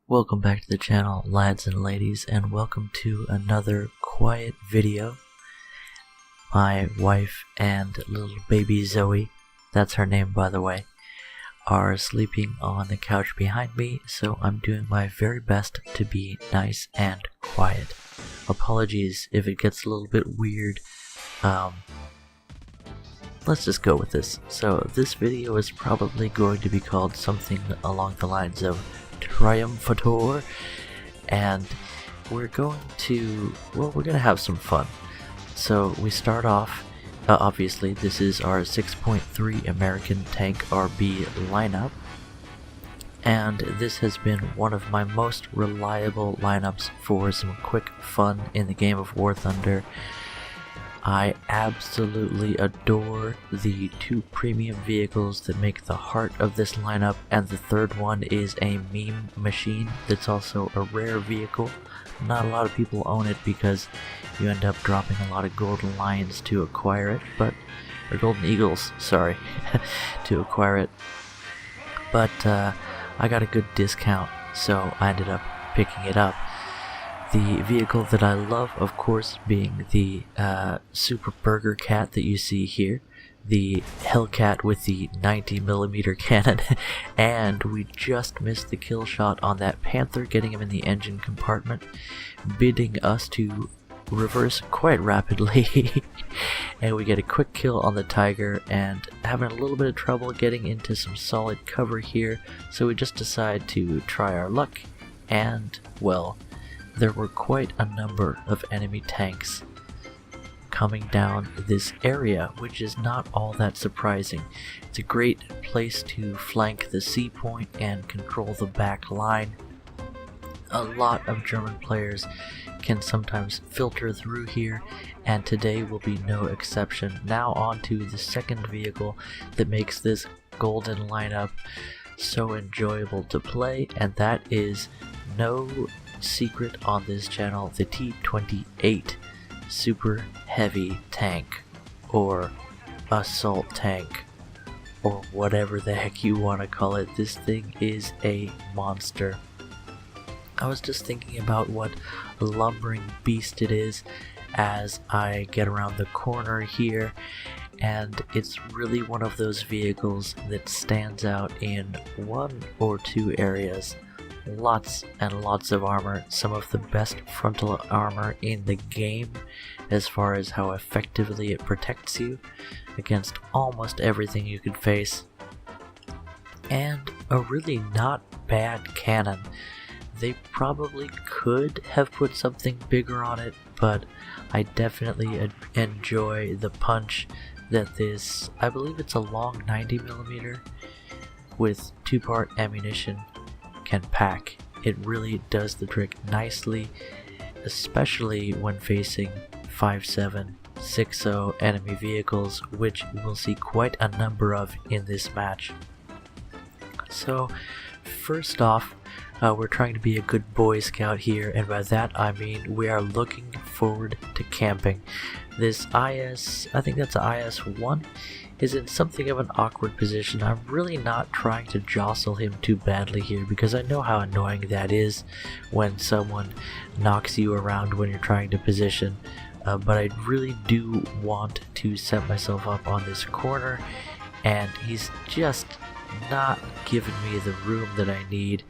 Welcome back to the channel, lads and ladies, and welcome to another quiet video. My wife and little baby Zoe, that's her name by the way, are sleeping on the couch behind me, so I'm doing my very best to be nice and quiet. Apologies if it gets a little bit weird. Let's just go with this. So this video is probably going to be called something along the lines of Triumphator, and we're going to have some fun. So we start off, obviously this is our 6.3 American Tank RB lineup, and this has been one of my most reliable lineups for some quick fun in the game of War Thunder. I absolutely adore the two premium vehicles that make the heart of this lineup, and the third one is a meme machine that's also a rare vehicle. Not a lot of people own it because you end up dropping a lot of golden lions to acquire it, or golden eagles, sorry, to acquire it. But I got a good discount, so I ended up picking it up. The vehicle that I love, of course, being the Super Burger Cat that you see here, the Hellcat with the 90mm cannon, and we just missed the kill shot on that Panther, getting him in the engine compartment, bidding us to reverse quite rapidly, and we get a quick kill on the Tiger, and having a little bit of trouble getting into some solid cover here, so we just decide to try our luck, and, well, there were quite a number of enemy tanks coming down this area, which is not all that surprising. It's a great place to flank the C point and control the back line. A lot of German players can sometimes filter through here, and today will be no exception. Now on to the second vehicle that makes this golden lineup so enjoyable to play, and that is no secret on this channel, the T-28 super heavy tank, or assault tank, or whatever the heck you want to call it. This thing is a monster. I was just thinking about what a lumbering beast it is as I get around the corner here, and it's really one of those vehicles that stands out in one or two areas. Lots and lots of armor, some of the best frontal armor in the game as far as how effectively it protects you against almost everything you could face, and a really not bad cannon. They probably could have put something bigger on it, but I definitely enjoy the punch that this, I believe it's a long 90mm with 2-part ammunition, can pack. It really does the trick nicely, especially when facing 5.7, 6.0 enemy vehicles, which we'll see quite a number of in this match. So first off, we're trying to be a good Boy Scout here, and by that I mean we are looking forward to camping. This IS, I think that's an IS-1, is in something of an awkward position. I'm really not trying to jostle him too badly here because I know how annoying that is when someone knocks you around when you're trying to position, but I really do want to set myself up on this corner, and he's just not giving me the room that I need.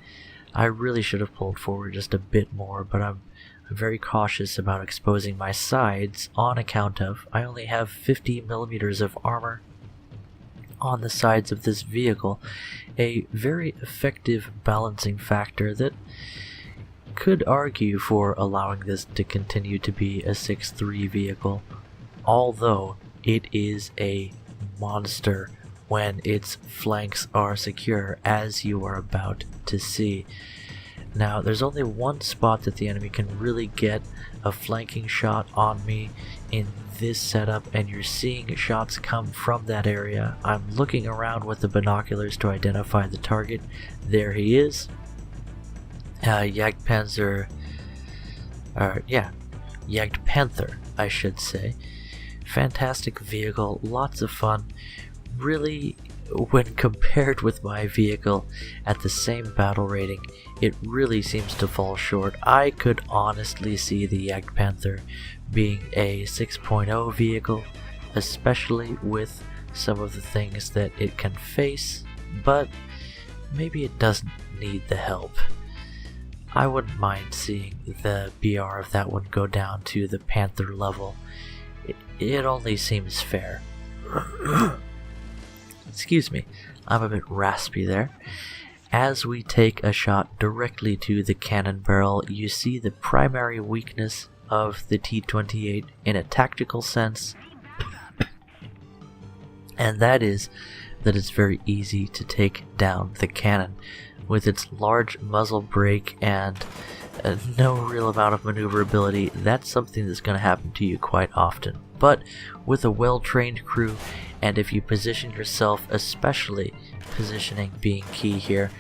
I really should have pulled forward just a bit more, but I'm very cautious about exposing my sides on account of I only have 50mm of armor on the sides of this vehicle, a very effective balancing factor that could argue for allowing this to continue to be a 6.3 vehicle, although it is a monster when its flanks are secure, as you are about to see. Now, there's only one spot that the enemy can really get a flanking shot on me in this setup, and you're seeing shots come from that area. I'm looking around with the binoculars to identify the target. There he is. Jagdpanther, I should say. Fantastic vehicle, lots of fun. Really when compared with my vehicle at the same battle rating, it really seems to fall short. I could honestly see the Jagdpanther being a 6.0 vehicle, especially with some of the things that it can face, but maybe it doesn't need the help. I wouldn't mind seeing the BR of that one go down to the Panther level. It only seems fair. Excuse me, I'm a bit raspy there. As we take a shot directly to the cannon barrel, you see the primary weakness of the T-28 in a tactical sense, and that is that it's very easy to take down the cannon. With its large muzzle brake and no real amount of maneuverability, that's something that's going to happen to you quite often. But with a well-trained crew, and if you position yourself, especially positioning being key here,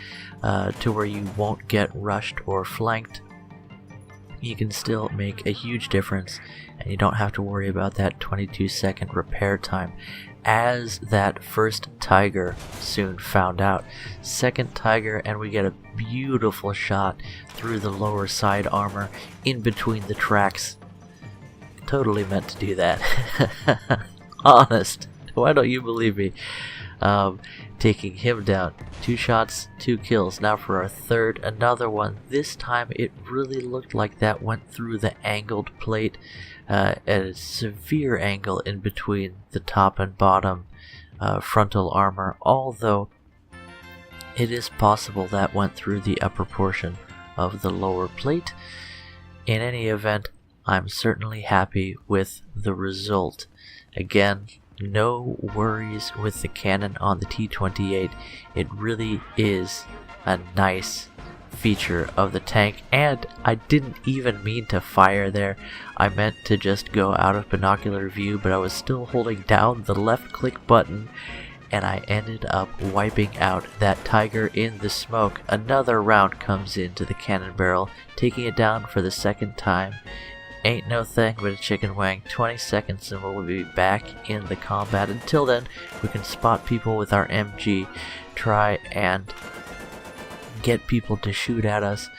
to where you won't get rushed or flanked, you can still make a huge difference, and you don't have to worry about that 22-second repair time, as that first Tiger soon found out. Second Tiger, and we get a beautiful shot through the lower side armor in between the tracks. Totally meant to do that. Honest. Why don't you believe me? Taking him down. 2 shots, 2 kills. Now for our third, another one. This time it really looked like that went through the angled plate at a severe angle in between the top and bottom frontal armor, although it is possible that went through the upper portion of the lower plate. In any event, I'm certainly happy with the result. Again, no worries with the cannon on the T-28. It really is a nice feature of the tank, and I didn't even mean to fire there. I meant to just go out of binocular view, but I was still holding down the left click button, and I ended up wiping out that Tiger in the smoke. Another round comes into the cannon barrel, taking it down for the second time. Ain't no thing but a chicken wing. 20 seconds and we'll be back in the combat. Until then, we can spot people with our MG, try and get people to shoot at us.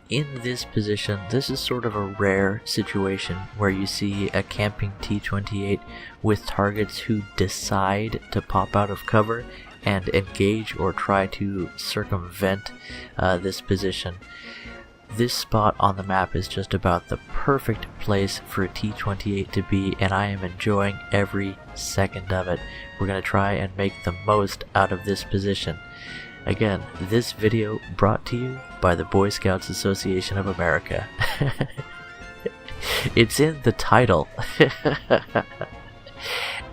In this position, this is sort of a rare situation where you see a camping T-28 with targets who decide to pop out of cover and engage or try to circumvent this position. This spot on the map is just about the perfect place for a T-28 to be, and I am enjoying every second of it. We're going to try and make the most out of this position. Again, this video brought to you by the Boy Scouts Association of America. It's in the title.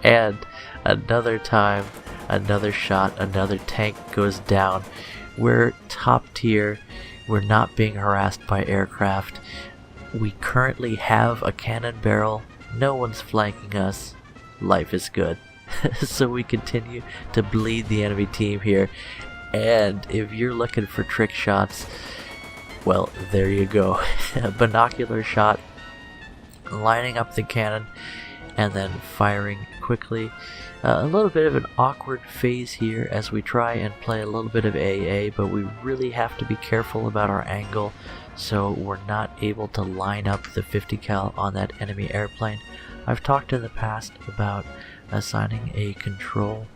And another time, another shot, another tank goes down. We're top tier. We're not being harassed by aircraft. We currently have a cannon barrel. No one's flanking us. Life is good. So we continue to bleed the enemy team here. And if you're looking for trick shots, well, there you go. A binocular shot, lining up the cannon, and then firing quickly. A little bit of an awkward phase here as we try and play a little bit of AA, but we really have to be careful about our angle so we're not able to line up the 50 cal on that enemy airplane. I've talked in the past about assigning a control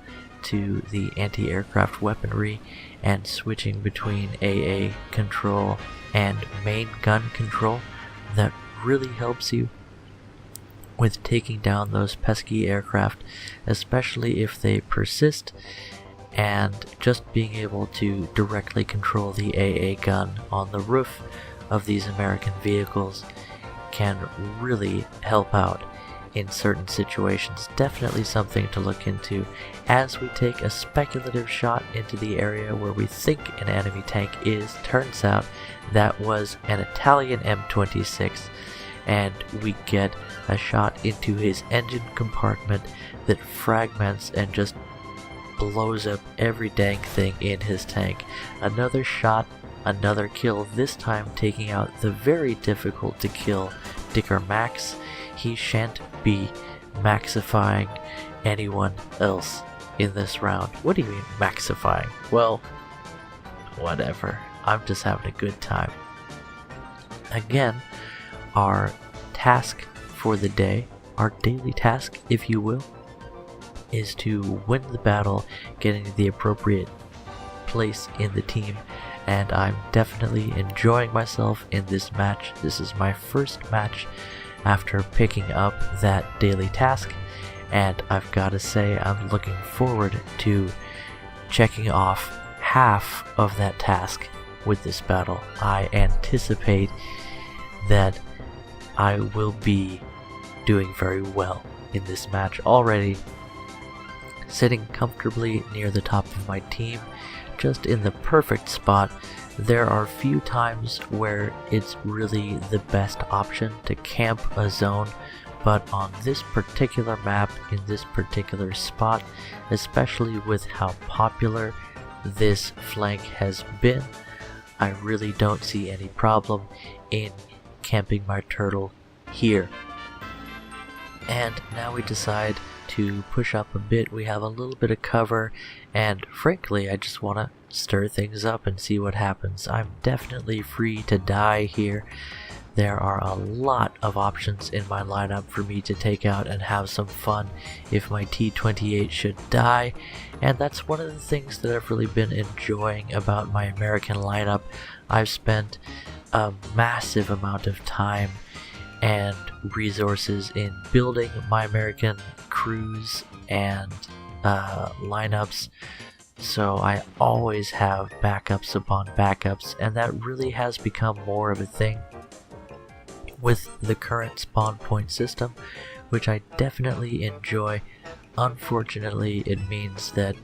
to the anti-aircraft weaponry and switching between AA control and main gun control. That really helps you with taking down those pesky aircraft, especially if they persist, and just being able to directly control the AA gun on the roof of these American vehicles can really help out in certain situations. Definitely something to look into as we take a speculative shot into the area where we think an enemy tank is. Turns out that was an Italian M26, and we get a shot into his engine compartment that fragments and just blows up every dang thing in his tank. Another shot, another kill, this time taking out the very difficult to kill Dicker Max. He shan't be maxifying anyone else. in this round. What do you mean maxifying? Well, whatever. I'm just having a good time. Again, our task for the day, our daily task, if you will, is to win the battle, getting the appropriate place in the team, and I'm definitely enjoying myself in this match. This is my first match after picking up that daily task, and I've got to say I'm looking forward to checking off half of that task with this battle. I anticipate that I will be doing very well in this match already, sitting comfortably near the top of my team, just in the perfect spot. There are few times where it's really the best option to camp a zone, but on this particular map, in this particular spot, especially with how popular this flank has been, I really don't see any problem in camping my turtle here. And now we decide to push up a bit. We have a little bit of cover, and frankly I just want to stir things up and see what happens. I'm definitely free to die here. There are a lot of options in my lineup for me to take out and have some fun if my T-28 should die, and that's one of the things that I've really been enjoying about my American lineup. I've spent a massive amount of time and resources in building my American crews and lineups, so I always have backups upon backups, and that really has become more of a thing with the current spawn point system, which I definitely enjoy. Unfortunately, it means that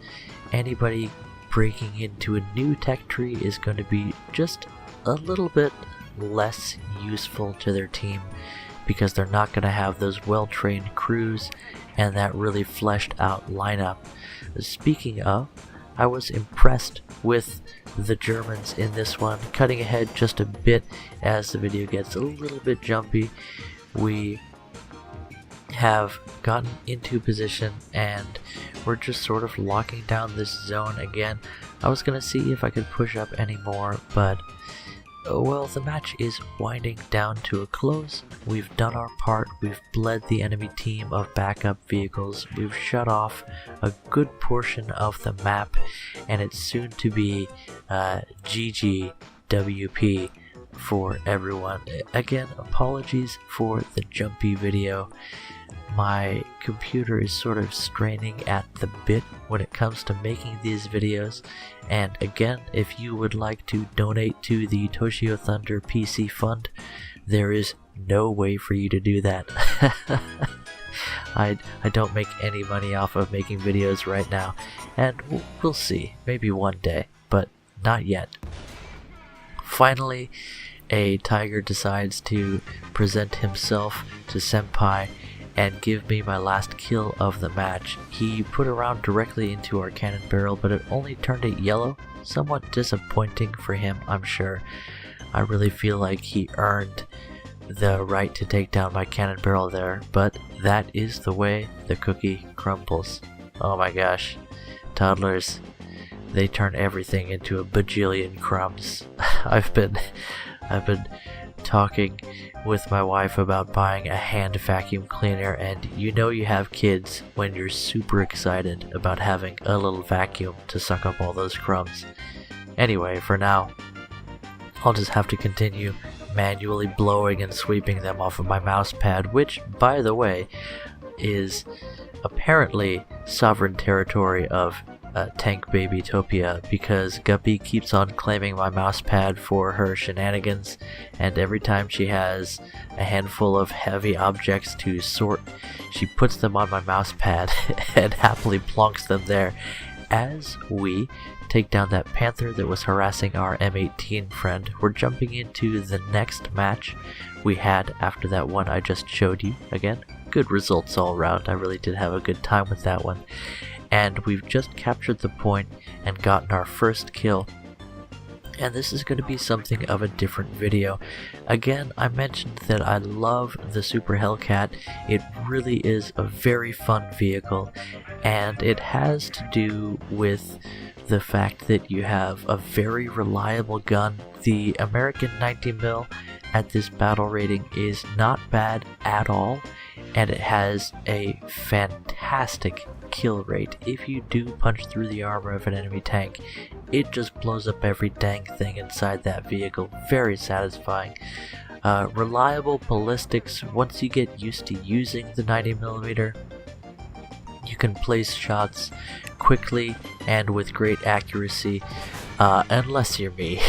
anybody breaking into a new tech tree is going to be just a little bit less useful to their team, because they're not going to have those well-trained crews and that really fleshed out lineup. Speaking of, I was impressed with the Germans in this one. Cutting ahead just a bit as the video gets a little bit jumpy, we have gotten into position and we're just sort of locking down this zone again. I was gonna see if I could push up any more, but well, the match is winding down to a close. We've done our part, we've bled the enemy team of backup vehicles, we've shut off a good portion of the map, and it's soon to be GGWP for everyone. Again, apologies for the jumpy video. My computer is sort of straining at the bit when it comes to making these videos, and again, if you would like to donate to the toshiothunder PC fund, there is no way for you to do that. I don't make any money off of making videos right now, and we'll see, maybe one day, but not yet. Finally, a tiger decides to present himself to Senpai and give me my last kill of the match. He put a round directly into our cannon barrel, but it only turned it yellow. Somewhat disappointing for him, I'm sure. I really feel like he earned the right to take down my cannon barrel there, but that is the way the cookie crumbles. Oh my gosh, toddlers, they turn everything into a bajillion crumbs. I've been talking with my wife about buying a hand vacuum cleaner, and you know you have kids when you're super excited about having a little vacuum to suck up all those crumbs. Anyway, for now, I'll just have to continue manually blowing and sweeping them off of my mouse pad, which, by the way, is apparently sovereign territory of Tank Babytopia, because Guppy keeps on claiming my mouse pad for her shenanigans, and every time she has a handful of heavy objects to sort, she puts them on my mouse pad and happily plonks them there as we take down that panther that was harassing our M18 friend. We're jumping into the next match we had after that one I just showed you. Again, good results all around. I really did have a good time with that one. And we've just captured the point and gotten our first kill. and this is going to be something of a different video. Again, I mentioned that I love the Super Hellcat. It really is a very fun vehicle, and it has to do with the fact that you have a very reliable gun. The American 90mm at this battle rating is not bad at all, and it has a fantastic kill rate. If you do punch through the armor of an enemy tank, it just blows up every dang thing inside that vehicle. Very satisfying. Reliable ballistics. Once you get used to using the 90mm, you can place shots quickly and with great accuracy, unless you're me.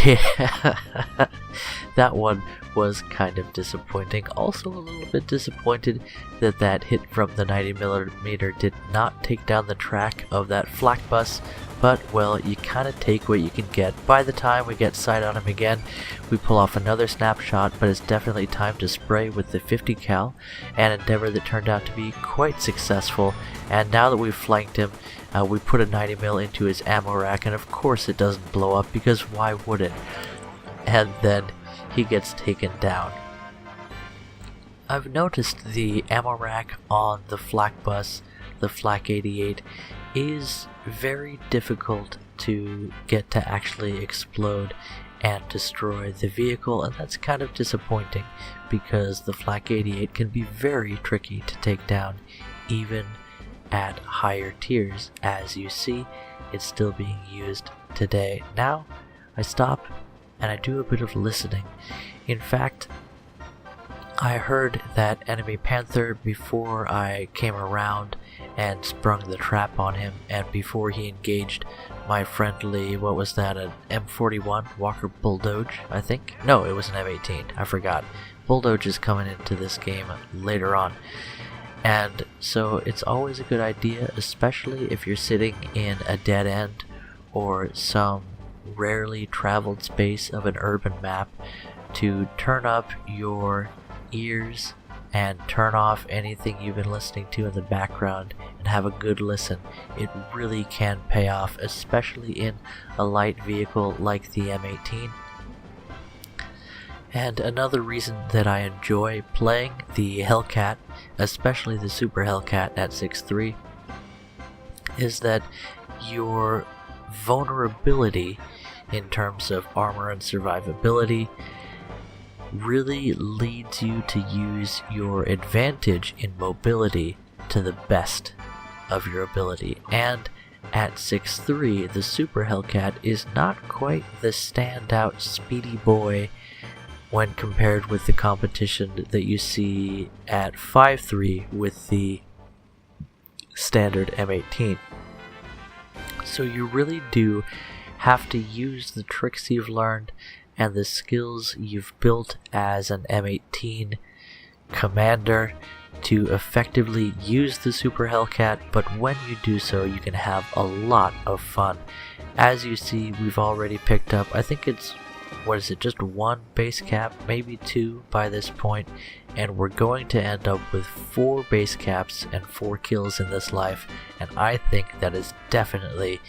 That one was kind of disappointing. Also a little bit disappointed that that hit from the 90mm did not take down the track of that flak bus, but well, you kind of take what you can get. By the time we get sight on him again, we pull off another snapshot, but it's definitely time to spray with the 50 cal, an endeavor that turned out to be quite successful. And now that we've flanked him, we put a 90mm into his ammo rack, and of course it doesn't blow up, because why would it? And then he gets taken down. I've noticed the ammo rack on the flak bus, the flak 88, is very difficult to get to actually explode and destroy the vehicle, and that's kind of disappointing because the flak 88 can be very tricky to take down even at higher tiers. As you see, it's still being used today. Now I stop and I do a bit of listening. In fact, I heard that enemy Panther before I came around and sprung the trap on him, and before he engaged my friendly, what was that, an M41 Walker Bulldoge, I think? No, it was an M18, I forgot. Bulldoge is coming into this game later on. And so it's always a good idea, especially if you're sitting in a dead end or some rarely traveled space of an urban map, to turn up your ears and turn off anything you've been listening to in the background and have a good listen. It really can pay off, especially in a light vehicle like the M18. And another reason that I enjoy playing the Hellcat, especially the Super Hellcat at 6.3, is that your vulnerability in terms of armor and survivability really leads you to use your advantage in mobility to the best of your ability. And at 6.3, the Super Hellcat is not quite the standout speedy boy when compared with the competition that you see at 5.3 with the standard M18. So you really do have to use the tricks you've learned and the skills you've built as an M18 commander to effectively use the Super Hellcat, but when you do so, you can have a lot of fun. As you see, we've already picked up, I think it's, just one base cap, maybe two by this point, and we're going to end up with 4 base caps and 4 kills in this life, and I think that is definitely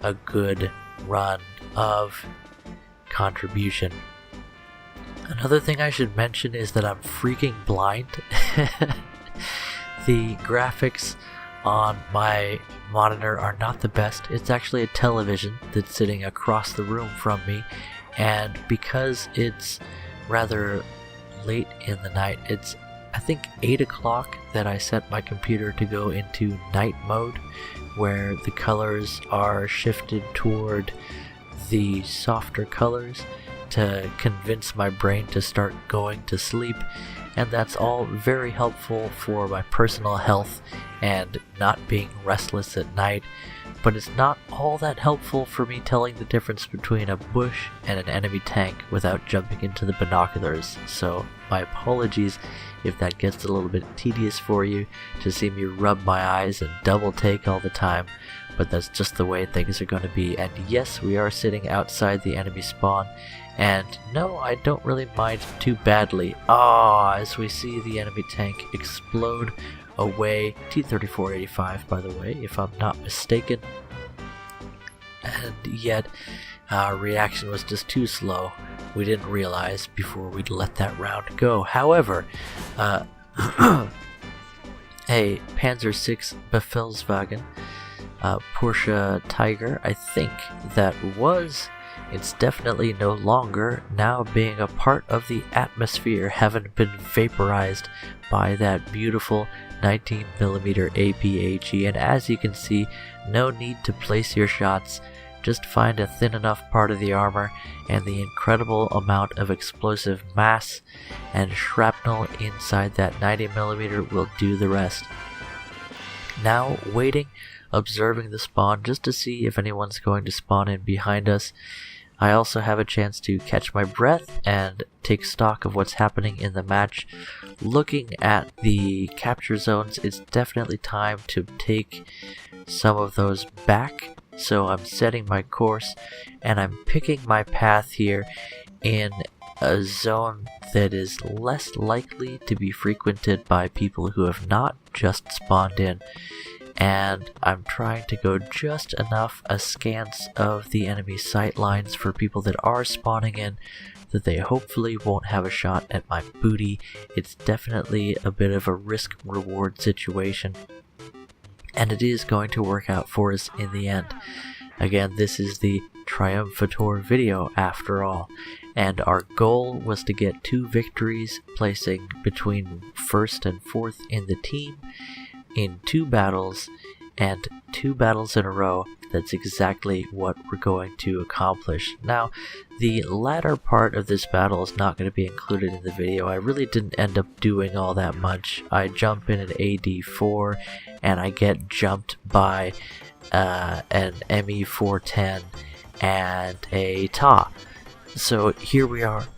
a good run of contribution. Another thing I should mention is that I'm freaking blind. The graphics on my monitor are not the best. It's actually a television that's sitting across the room from me, and because it's rather late in the night, it's I think 8 o'clock that I set my computer to go into night mode, where the colors are shifted toward the softer colors to convince my brain to start going to sleep, and that's all very helpful for my personal health and not being restless at night, but it's not all that helpful for me telling the difference between a bush and an enemy tank without jumping into the binoculars. So my apologies if that gets a little bit tedious for you to see me rub my eyes and double take all the time, but that's just the way things are going to be. And yes, we are sitting outside the enemy spawn, and no, I don't really mind too badly. As we see the enemy tank explode away, T-3485 by the way, if I'm not mistaken. And yet, Our reaction was just too slow. We didn't realize before we'd let that round go. However, a Panzer VI Befehlswagen, Porsche Tiger, I think that was, it's definitely no longer, now being a part of the atmosphere, having been vaporized by that beautiful 19mm APAG. And as you can see, no need to place your shots, just find a thin enough part of the armor, and the incredible amount of explosive mass and shrapnel inside that 90mm will do the rest. Now waiting, observing the spawn just to see if anyone's going to spawn in behind us. I also have a chance to catch my breath and take stock of what's happening in the match. Looking at the capture zones, it's definitely time to take some of those back. So I'm setting my course and I'm picking my path here in a zone that is less likely to be frequented by people who have not just spawned in. And I'm trying to go just enough askance of the enemy sight lines for people that are spawning in that they hopefully won't have a shot at my booty. It's definitely a bit of a risk-reward situation, and it is going to work out for us in the end. Again, this is the Triumphator video after all, and our goal was to get 2 victories, placing between 1st and 4th in the team in 2 battles, and 2 battles in a row. That's exactly what we're going to accomplish. Now, the latter part of this battle is not going to be included in the video. I really didn't end up doing all that much. I jump in an AD4 and I get jumped by an ME410 and a TA. So here we are,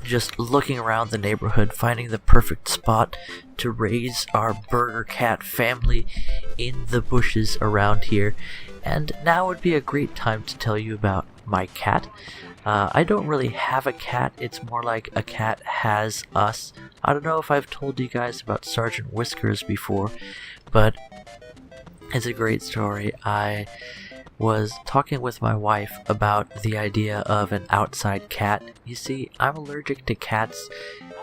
just looking around the neighborhood, finding the perfect spot to raise our burger cat family in the bushes around here. And now would be a great time to tell you about my cat. I don't really have a cat, it's more like a cat has us. I don't know if I've told you guys about Sergeant Whiskers before, but it's a great story. I was talking with my wife about the idea of an outside cat. You see, I'm allergic to cats,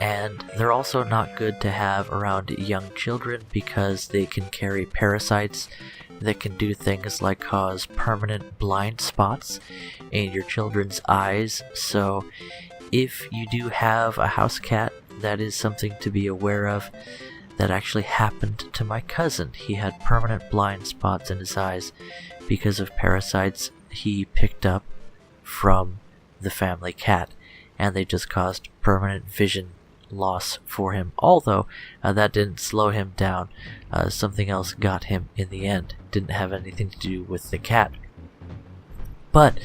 and they're also not good to have around young children because they can carry parasites that can do things like cause permanent blind spots in your children's eyes. So if you do have a house cat, that is something to be aware of. That actually happened to my cousin. He had permanent blind spots in his eyes because of parasites he picked up from the family cat, and they just caused permanent vision loss for him. Although that didn't slow him down, something else got him in the end. Didn't have anything to do with the cat. But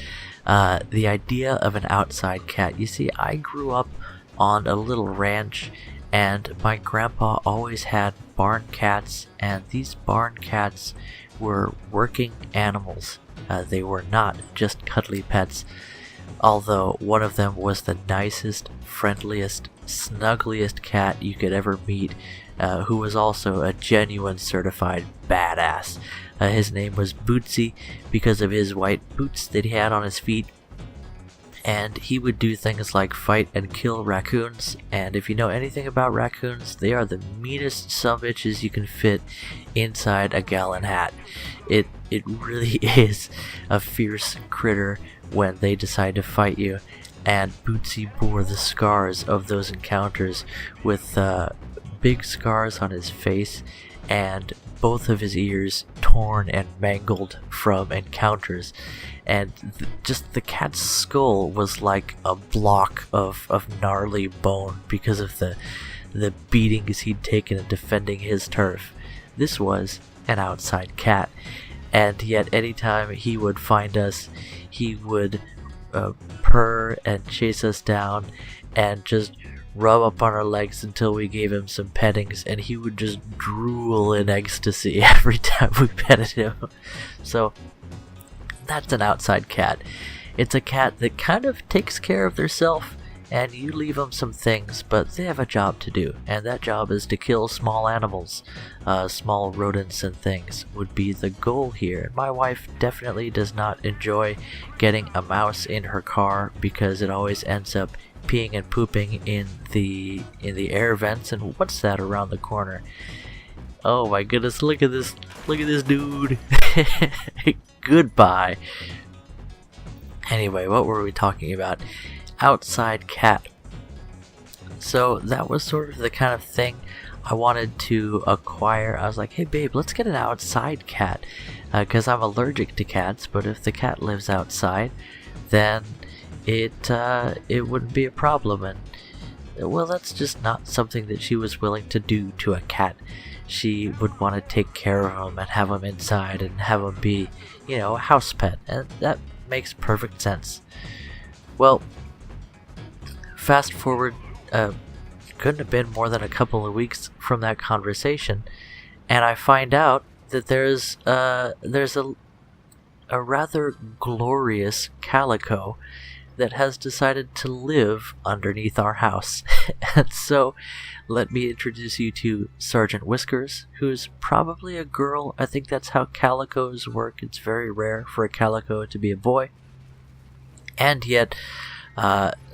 the idea of an outside cat, you see, I grew up on a little ranch, and my grandpa always had barn cats, and these barn cats were working animals. They were not just cuddly pets, although one of them was the nicest, friendliest, snuggliest cat you could ever meet, who was also a genuine certified badass. His name was Bootsy because of his white boots that he had on his feet. And he would do things like fight and kill raccoons, and if you know anything about raccoons, they are the meanest sumbitches you can fit inside a gallon hat. It really is a fierce critter when they decide to fight you, and Bootsy bore the scars of those encounters with big scars on his face and both of his ears torn and mangled from encounters, and just the cat's skull was like a block of gnarly bone because of the beatings he'd taken in defending his turf. This was an outside cat, and yet anytime he would find us, he would purr and chase us down and just rub up on our legs until we gave him some pettings, and he would just drool in ecstasy every time we petted him. So that's an outside cat. It's a cat that kind of takes care of herself and you leave them some things, but they have a job to do, and that job is to kill small animals. Small rodents and things would be the goal here. My wife definitely does not enjoy getting a mouse in her car because it always ends up peeing and pooping in the air vents. And what's that around the corner? Oh my goodness, look at this dude. Goodbye. Anyway, what were we talking about? Outside cat. So that was sort of the kind of thing I wanted to acquire. I was like, hey babe, let's get an outside cat, because I'm allergic to cats, but if the cat lives outside, then it wouldn't be a problem. And well, that's just not something that she was willing to do to a cat. She would want to take care of him and have him inside and have him be, a house pet, and that makes perfect sense. Well, fast forward, couldn't have been more than a couple of weeks from that conversation, and I find out that there's a rather glorious calico that has decided to live underneath our house. And so let me introduce you to Sergeant Whiskers, who's probably a girl. I think that's how calicos work. It's very rare for a calico to be a boy. And yet,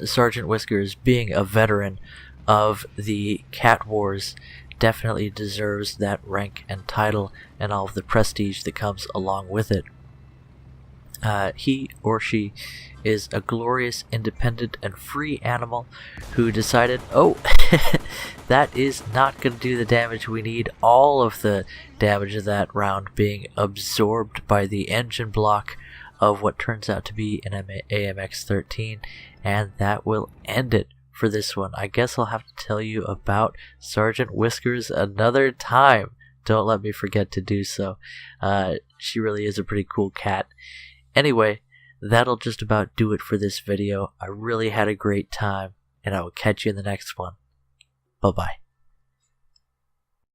Sergeant Whiskers, being a veteran of the cat wars, definitely deserves that rank and title and all of the prestige that comes along with it. He or she is a glorious, independent, and free animal who decided, oh, that is not going to do the damage we need. All of the damage of that round being absorbed by the engine block of what turns out to be an AMX-13, and that will end it for this one. I guess I'll have to tell you about Sergeant Whiskers another time. Don't let me forget to do so. She really is a pretty cool cat. Anyway, that'll just about do it for this video. I really had a great time, and I will catch you in the next one. Bye-bye.